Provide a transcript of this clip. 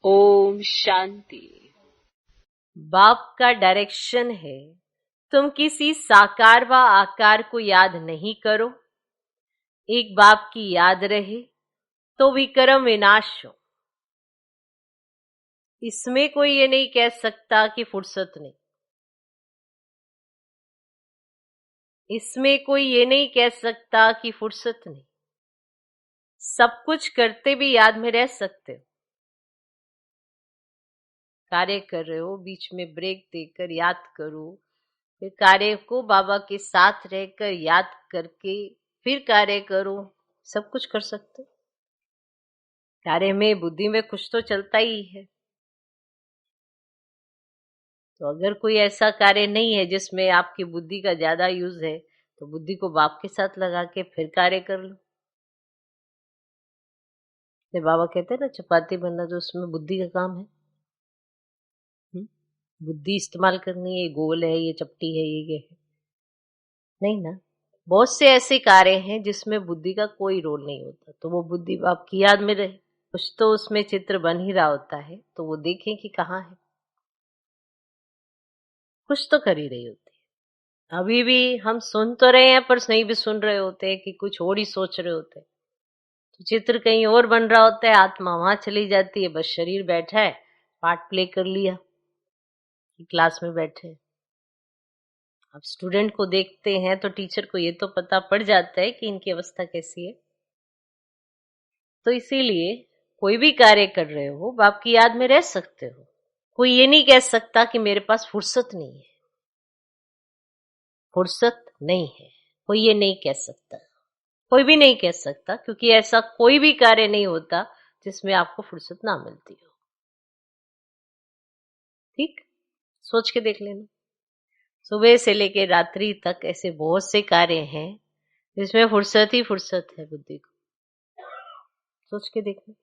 ओम शांति। बाप का डायरेक्शन है, तुम किसी साकार व आकार को याद नहीं करो। एक बाप की याद रहे तो विक्रम विनाश हो। इसमें कोई ये नहीं कह सकता कि फुर्सत नहीं। इसमें कोई ये नहीं कह सकता कि फुर्सत नहीं। सब कुछ करते भी याद में रह सकते हो। कार्य कर रहे हो, बीच में ब्रेक देकर याद करो, फिर कार्य को बाबा के साथ रहकर याद करके फिर कार्य करो। सब कुछ कर सकते हो। कार्य में बुद्धि में कुछ तो चलता ही है। तो अगर कोई ऐसा कार्य नहीं है जिसमें आपकी बुद्धि का ज्यादा यूज है, तो बुद्धि को बाप के साथ लगा के फिर कार्य कर लो। तो बाबा कहते हैं ना, चपाती बनना जो उसमें बुद्धि का काम है। बुद्धि इस्तेमाल करनी है, ये गोल है, ये चपटी है, ये है नहीं ना। बहुत से ऐसे कार्य हैं जिसमें बुद्धि का कोई रोल नहीं होता, तो वो बुद्धि आपकी याद में रहे। कुछ तो उसमें चित्र बन ही रहा होता है, तो वो देखें कि कहाँ है। कुछ तो कर ही रही होती है। अभी भी हम सुन तो रहे हैं पर नहीं भी सुन रहे होते हैं कि कुछ और ही सोच रहे होते हैं। तो चित्र कहीं और बन रहा होता है, आत्मा वहां चली जाती है, बस शरीर बैठा है, पार्ट प्ले कर लिया कि क्लास में बैठे। अब स्टूडेंट को देखते हैं तो टीचर को ये तो पता पड़ जाता है कि इनकी अवस्था कैसी है। तो इसीलिए कोई भी कार्य कर रहे हो, बाप की याद में रह सकते हो। कोई ये नहीं कह सकता कि मेरे पास फुर्सत नहीं है। फुर्सत नहीं है, कोई ये नहीं कह सकता। कोई भी नहीं कह सकता, क्योंकि ऐसा कोई भी कार्य नहीं होता जिसमें आपको फुर्सत ना मिलती हो। ठीक, सोच के देख लेना। सुबह से लेकर रात्रि तक ऐसे बहुत से कार्य हैं जिसमें फुर्सत ही फुर्सत है बुद्धि को। सोच के देखना।